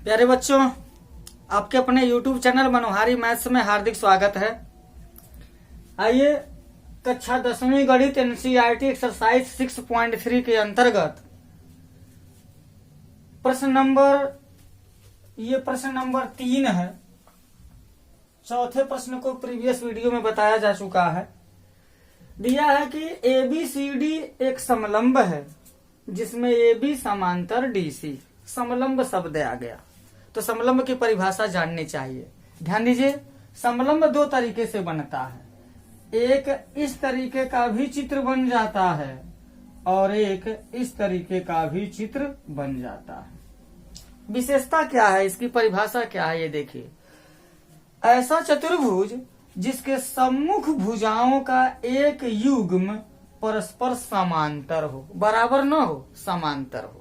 प्यारे बच्चों, आपके अपने YouTube चैनल मनोहारी मैथ्स में हार्दिक स्वागत है। आइए कक्षा 10वीं गणित NCERT एक्सरसाइज 6.3 के अंतर्गत प्रश्न नंबर 3 है। चौथे प्रश्न को प्रीवियस वीडियो में बताया जा चुका है। दिया है कि ABCD एक समलंब है जिसमें AB समांतर DC, समलंब शब्द आ गया तो समलंब की परिभाषा जाननी चाहिए। ध्यान दीजिए, समलंब दो तरीके से बनता है। एक इस तरीके का भी चित्र बन जाता है और एक इस तरीके का भी चित्र बन जाता है। विशेषता क्या है, इसकी परिभाषा क्या है, ये देखिए। ऐसा चतुर्भुज जिसके सम्मुख भुजाओं का एक युग्म परस्पर समांतर हो, बराबर न हो, समांतर हो।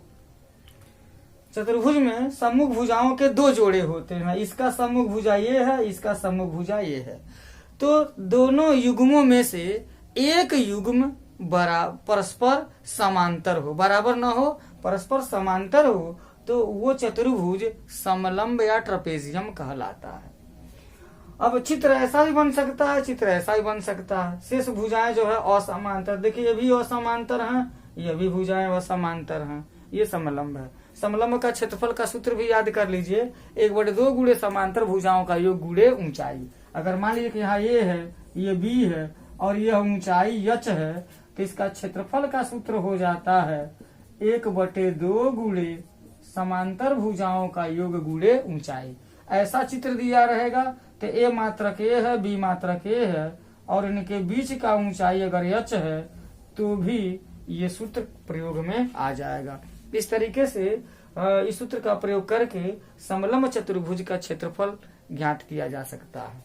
चतुर्भुज में सम्मुख भुजाओं के दो जोड़े होते हैं, इसका सम्मुख भुजा ये है, इसका सम्मुख भुजा ये है। तो दोनों युग्मों में से एक युग्म परस्पर समांतर हो, बराबर न हो, परस्पर समांतर हो, तो वो चतुर्भुज समलंब या ट्रपेजियम कहलाता है। अब चित्र ऐसा भी बन सकता है, चित्र ऐसा भी बन सकता है। शेष भुजाएं जो है असमांतर, देखिए ये भी असमांतर हैं, ये भी भुजाएं असमांतर हैं, ये समलंब है। समलंब का क्षेत्रफल का सूत्र भी याद कर लीजिए, 1/2 गुणे समांतर भुजाओं का योग गुणे ऊंचाई। अगर मान लीजिए कि यहाँ ये है, ये B है और यह ऊंचाई H है, तो इसका क्षेत्रफल का सूत्र हो जाता है 1/2 गुणे समांतर भुजाओं का योग गुणे ऊंचाई। ऐसा चित्र दिया रहेगा तो A मात्रक A है, B मात्रक A है और इनके बीच का ऊंचाई अगर H है तो भी ये सूत्र प्रयोग में आ जाएगा। इस तरीके से इस सूत्र का प्रयोग करके समलंब चतुर्भुज का क्षेत्रफल ज्ञात किया जा सकता है।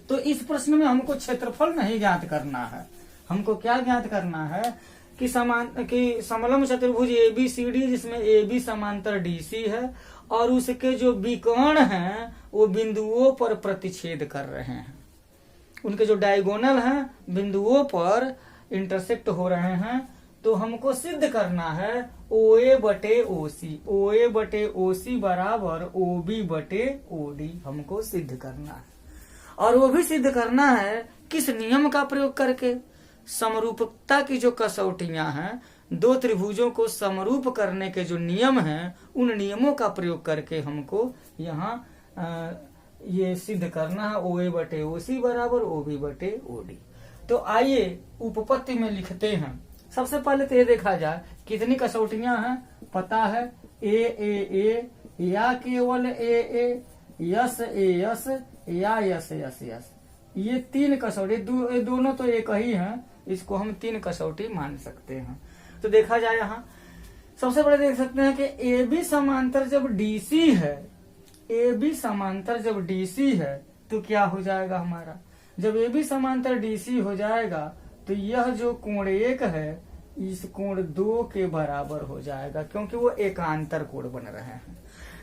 तो इस प्रश्न में हमको क्षेत्रफल नहीं ज्ञात करना है, हमको क्या ज्ञात करना है कि समलंब चतुर्भुज ABCD जिसमें AB समांतर DC है और उसके जो विकर्ण हैं वो बिंदुओं पर प्रतिच्छेद कर रहे हैं। उनके जो डायगोनल हैं बिंदुओं पर इंटरसेक्ट हो रहे हैं। तो हमको सिद्ध करना है OA/OC, OA/OC बराबर OB/OD हमको सिद्ध करना है। और वो भी सिद्ध करना है किस नियम का प्रयोग करके। समरूपता की जो कसौटियां हैं, दो त्रिभुजों को समरूप करने के जो नियम हैं, उन नियमों का प्रयोग करके हमको यहाँ ये सिद्ध करना है OA/OC बराबर OB/OD। तो आइए उपपत्ति में लिखते हैं। सबसे पहले तो ये देखा जाए कितनी कसौटियां हैं, पता है A या केवल A, यस A या यस। ये 3 कसौटी, दोनों तो एक ही हैं, इसको हम 3 कसौटी मान सकते हैं। तो देखा जाए यहाँ सबसे पहले देख सकते हैं कि AB समांतर जब DC है, AB समांतर जब DC है तो क्या हो जाएगा हमारा। जब AB समांतर DC हो जाएगा तो यह जो कोण 1 है इस कोण 2 के बराबर हो जाएगा, क्योंकि वो एकांतर कोण बन रहे हैं।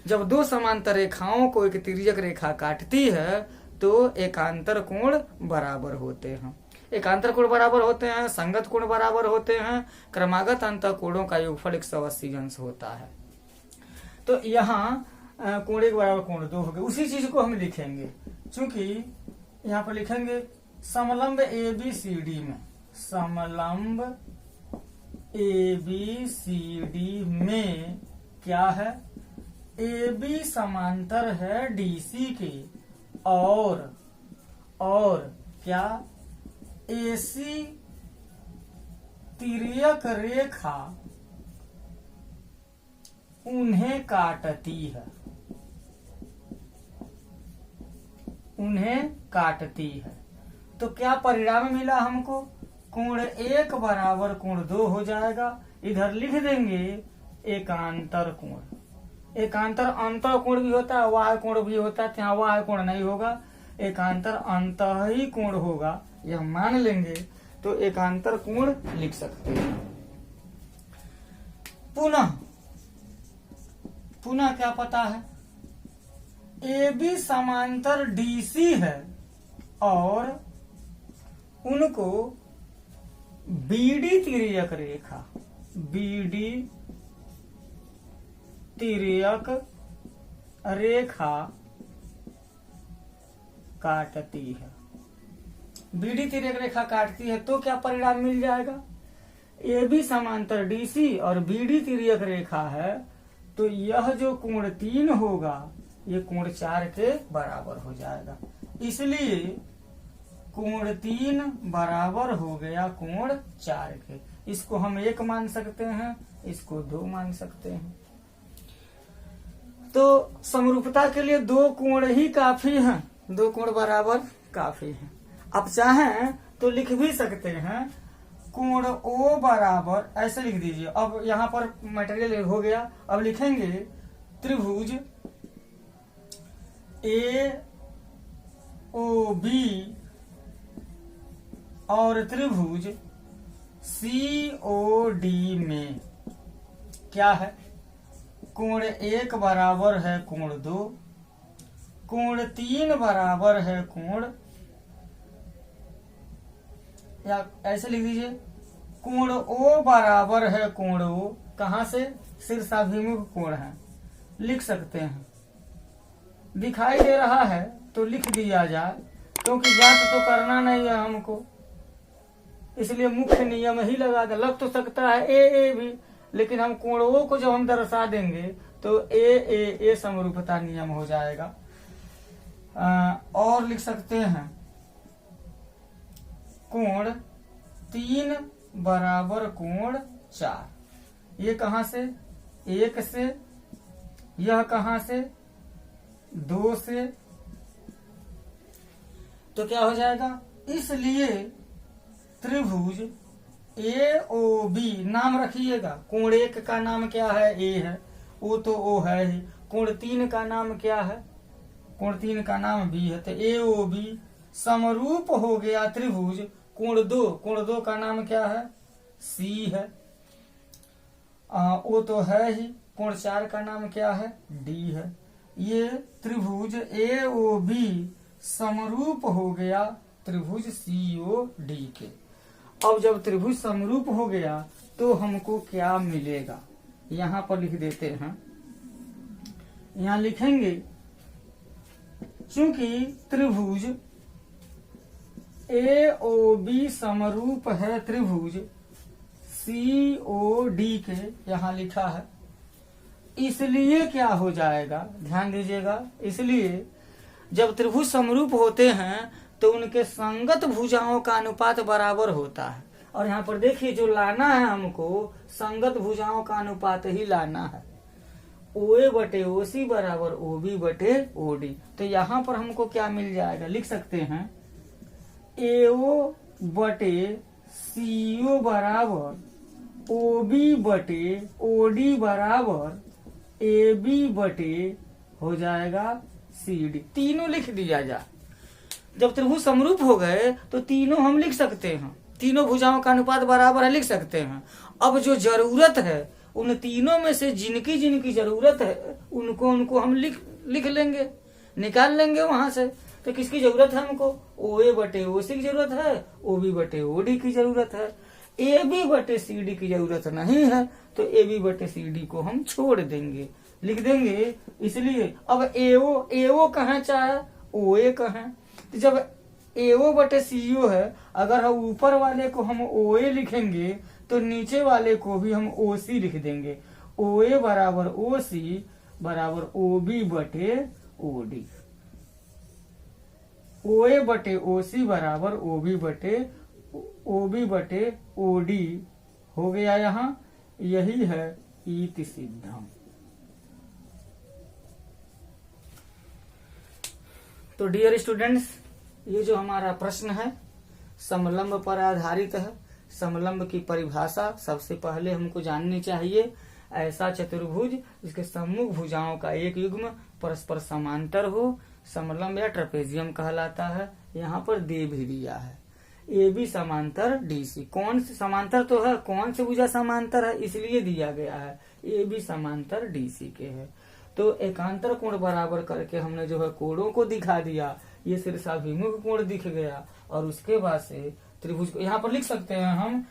जब दो समांतर रेखाओं को एक तिर्यक रेखा काटती है तो एकांतर कोण बराबर होते हैं। एकांतर कोण बराबर होते हैं, संगत कोण बराबर होते हैं, क्रमागत अंतर कोणों का योगफल 180 अंश होता है। तो यहाँ कोण 1 बराबर कोण 2 हो गए। उसी चीज को हम लिखेंगे, चूंकि यहाँ पर लिखेंगे समलंब ABCD में, समलंब ABCD में क्या है, AB समांतर है DC के और क्या AC तिर्यक रेखा उन्हें काटती है, तो क्या परिणाम मिला हमको, कोण 1 बराबर कोण 2 हो जाएगा। इधर लिख देंगे एकांतर कोण। एकांतर अंतर कोण भी होता है, वाह कोण भी होता है, यहाँ वाह कोण नहीं होगा, एकांतर अंतर ही कोण होगा, यह मान लेंगे तो एकांतर कोण लिख सकते हैं। पुनः क्या पता है, AB समांतर DC है और उनको BD तिर्यक रेखा रेखा काटती है, बीडी तिर्यक रेखा काटती है, तो क्या परिणाम मिल जाएगा? ए बी समांतर डीसी और बीडी तिर्यक रेखा है, तो यह जो कोण 3 होगा ये कोण 4 के बराबर हो जाएगा। इसलिए कोण 3 बराबर हो गया कोण 4 के। इसको हम 1 मान सकते हैं, इसको 2 मान सकते हैं। तो समरूपता के लिए 2 कोण ही काफी हैं, 2 कोण बराबर काफी हैं। अब चाहें तो लिख भी सकते हैं कोण O बराबर, ऐसे लिख दीजिए। अब यहाँ पर मटेरियल हो गया, अब लिखेंगे त्रिभुज AOB और त्रिभुज COD में क्या है? कोण 1 बराबर है कोण 2, कोण 3 बराबर है कोण, या ऐसे लिख दीजिए कोण O बराबर है कोण O, कहां से? शीर्षाभिमुख कोण है, लिख सकते हैं। दिखाई दे रहा है तो लिख दिया जाए, क्योंकि जांच तो करना नहीं है हमको, इसलिए मुख्य नियम ही लगा दे। लग तो सकता है ए भी, लेकिन हम कोण O को जब हम दर्शा देंगे तो ए समरूपता नियम हो जाएगा। और लिख सकते हैं कोण 3 बराबर कोण 4। ये कहां से? 1 से, यह कहां से? 2 से, तो क्या हो जाएगा? इसलिए त्रिभुज AOB, नाम रखिएगा, कोण 1 का नाम क्या है? A है, O तो O है ही। कोण 3 का नाम क्या है? कोण 3 का नाम B है, तो AOB समरूप हो गया त्रिभुज कोण 2, कोण 2 का नाम क्या है? C है, O तो है ही। कोण 4 का नाम क्या है? D है। ये त्रिभुज AOB समरूप हो गया त्रिभुज COD के। अब जब त्रिभुज समरूप हो गया तो हमको क्या मिलेगा? यहाँ पर लिख देते हैं, यहाँ लिखेंगे चूंकि त्रिभुज AOB समरूप है त्रिभुज COD के, यहाँ लिखा है, इसलिए क्या हो जाएगा? ध्यान दीजिएगा, इसलिए जब त्रिभुज समरूप होते हैं तो उनके संगत भुजाओं का अनुपात बराबर होता है। और यहाँ पर देखिए जो लाना है हमको, संगत भुजाओं का अनुपात ही लाना है। OA बटे OC बराबर OB बटे OD। तो यहाँ पर हमको क्या मिल जाएगा? लिख सकते हैं AO बटे CO बराबर OB बटे OD बराबर AB बटे हो जाएगा CD। तीनों लिख दिया जाए। जब त्रिभुज समरूप हो गए तो तीनों हम लिख सकते हैं, तीनों भुजाओं का अनुपात बराबर है, लिख सकते हैं। अब जो जरूरत है उन तीनों में से जिनकी जिनकी जरूरत है उनको हम लिख लेंगे, निकाल लेंगे वहां से। तो किसकी जरूरत है हमको? OA बटे OC की जरूरत है, OB बटे OD की जरूरत है, AB बटे CD की जरूरत नहीं है, तो AB बटे CD को हम छोड़ देंगे, लिख देंगे। इसलिए अब AO कहाँ चाहे, OA कहाँ? तो जब AO बटे CO है, अगर हम ऊपर वाले को हम OA लिखेंगे तो नीचे वाले को भी हम OC लिख देंगे। OA बराबर OC बराबर OB बटे OD। OA बटे OC बराबर OB बटे OD हो गया। यहाँ यही है इति सिद्धम। तो डियर स्टूडेंट्स, ये जो हमारा प्रश्न है समलंब पर आधारित है। समलंब की परिभाषा सबसे पहले हमको जाननी चाहिए। ऐसा चतुर्भुज जिसके सम्मुख भुजाओं का एक युग्म परस्पर समांतर हो, समलंब या ट्रेपेजियम कहलाता है। यहाँ पर दे भी दिया है AB समांतर DC। कौन से समांतर तो है, कौन से भुजा समांतर है इसलिए दिया गया है, AB समांतर DC के है। तो एकांतर कोण बराबर करके हमने जो है कोणों को दिखा दिया। ये शीर्षाभिमुख कोण दिख गया और उसके बाद से त्रिभुज को यहाँ पर लिख सकते हैं हम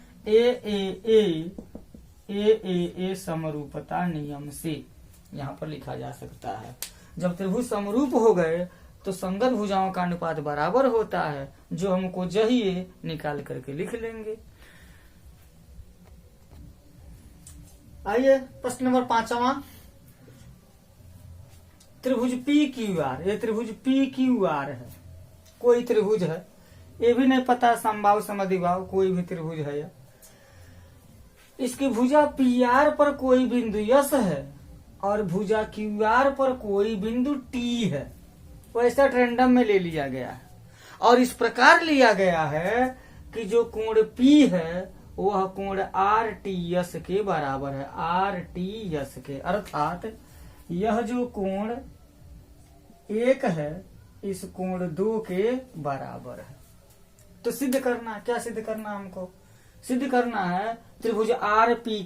AAA समरूपता नियम से, यहाँ पर लिखा जा सकता है। जब त्रिभुज समरूप हो गए तो संगत भुजाओं का अनुपात बराबर होता है, जो हमको चाहिए निकाल करके लिख लेंगे। आइए प्रश्न नंबर 5वां, त्रिभुज पी क्यू आर। ये त्रिभुज पी क्यू आर है, कोई त्रिभुज है, ये भी नहीं पता समबाहु समद्विबाहु कोई भी त्रिभुज है यह। इसकी भुजा पी आर पर कोई बिंदु यस है और भुजा क्यू आर पर कोई बिंदु टी है। वैसा रैंडम में ले लिया गया है और इस प्रकार लिया गया है कि जो कोण पी है वह कोण आर टी यस के बराबर है, आर टी यस के, अर्थात यह जो कोण 1 है इस कोण 2 के बराबर है। तो सिद्ध करना, क्या सिद्ध करना, हमको सिद्ध करना है त्रिभुज आर पी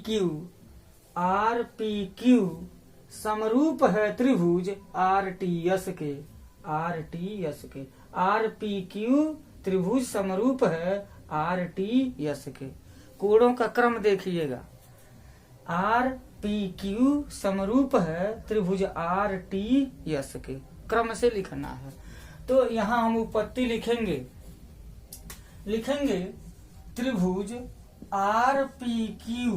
क्यू समरूप है त्रिभुज आर टी यस के, आर टी यस के, आर पी क्यू त्रिभुज समरूप है आर टी यस के। कोणों का क्रम देखिएगा, आर पी क्यू समरूप है त्रिभुज आर टी यस के, क्रम से लिखना है। तो यहाँ हम उत्पत्ति लिखेंगे त्रिभुज आर पी क्यू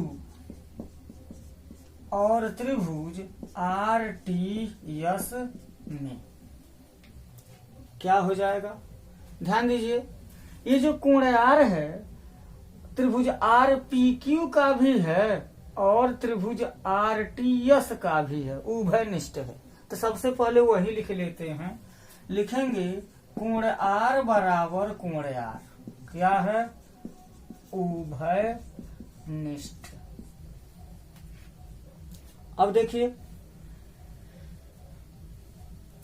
और त्रिभुज आर टी यस में क्या हो जाएगा, ध्यान दीजिए। ये जो कोण आर है त्रिभुज आर पी क्यू का भी है और त्रिभुज आर टी यस का भी है, उभयनिष्ठ है। तो सबसे पहले वही लिख लेते हैं, लिखेंगे कोण आर बराबर कोण आर क्या है, उभयनिष्ठ। अब देखिए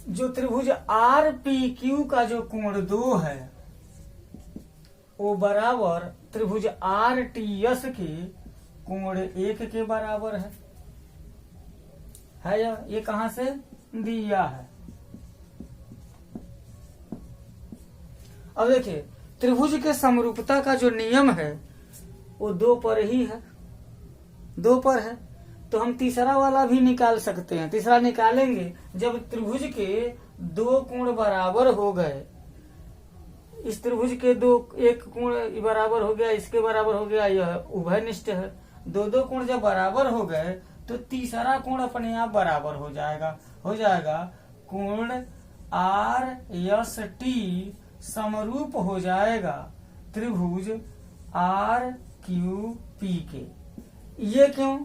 जो त्रिभुज आर पी क्यू का जो कोण 2 है वो बराबर त्रिभुज आर टी यस के कोण 1 के बराबर है ये कहां से दिया है। अब देखिए त्रिभुज के समरूपता का जो नियम है वो 2 पर ही है, 2 पर है। तो हम तीसरा वाला भी निकाल सकते हैं। तीसरा निकालेंगे जब त्रिभुज के 2 कोण बराबर हो गए, इस त्रिभुज के 1 कोण बराबर हो गया, इसके बराबर हो गया, यह उभयनिष्ठ है। 2 कोण जब बराबर हो गए तो तीसरा कोण अपने आप बराबर हो जाएगा कोण आर यस टी समरूप हो जाएगा त्रिभुज आर क्यू पी के। ये क्यों?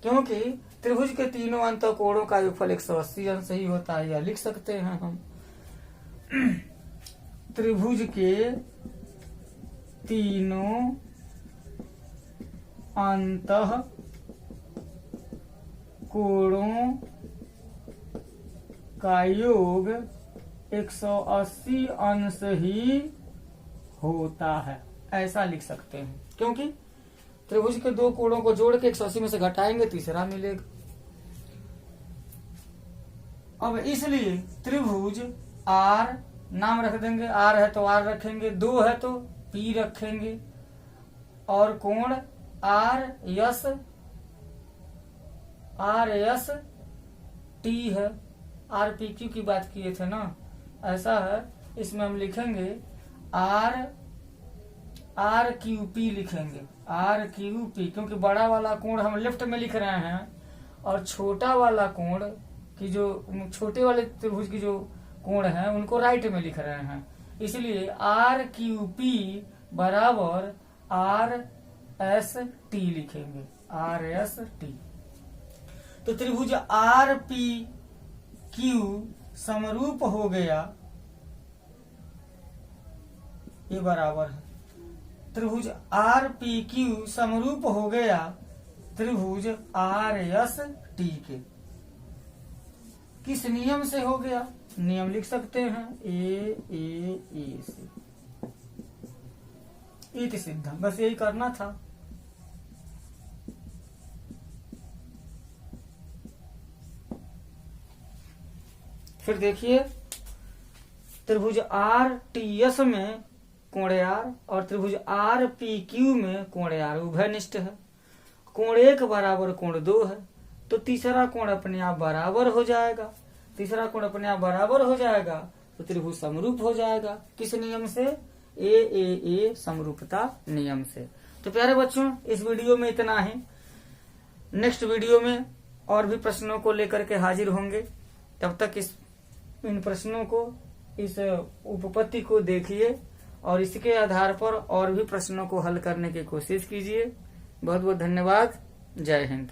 क्योंकि त्रिभुज के तीनों अंत कोणों का योगफल 180 अंश ही होता है, यह लिख सकते हैं हम। त्रिभुज के तीनों अंतः कोणों का योग 180 अंश ही होता है, ऐसा लिख सकते हैं। क्योंकि त्रिभुज के 2 कोणों को जोड़ के 180 में से घटाएंगे तीसरा मिलेगा। अब इसलिए त्रिभुज आर नाम रख देंगे, आर है तो आर रखेंगे, 2 है तो पी रखेंगे, और कोण आर यस टी है। आर पी क्यू की बात किए थे ना, ऐसा है। इसमें हम लिखेंगे आर क्यू पी लिखेंगे, आर क्यू पी, क्योंकि बड़ा वाला कोण हम लेफ्ट में लिख रहे हैं और छोटा वाला कोण की जो छोटे वाले त्रिभुज की जो कोण है उनको राइट में लिख रहे हैं। इसलिए आर क्यू पी बराबर आर एस टी लिखेंगे, आर एस टी। तो त्रिभुज आर पी क्यू समरूप हो गया, ये बराबर है त्रिभुज आर पी क्यू समरूप हो गया त्रिभुज आर एस टी के। किस नियम से हो गया? नियम लिख सकते हैं ए से इति सिद्धम, बस यही करना था। फिर देखिए त्रिभुज आर टी एस में कोण आर और त्रिभुज आर पी क्यू में कोण आर उभयनिष्ठ है। कोण 1 बराबर कोण 2 है, तो तीसरा कोण अपने आप बराबर हो जाएगा। तीसरा कोण अपने आप बराबर हो जाएगा तो त्रिभुज समरूप हो जाएगा। किस नियम से? ए समरूपता नियम से। तो प्यारे बच्चों, इस वीडियो में इतना ही। नेक्स्ट वीडियो में और भी प्रश्नों को लेकर के हाजिर होंगे। तब तक इन प्रश्नों को, इस उपपत्ति को देखिए और इसके आधार पर और भी प्रश्नों को हल करने की कोशिश कीजिए। बहुत बहुत धन्यवाद। जय हिंद।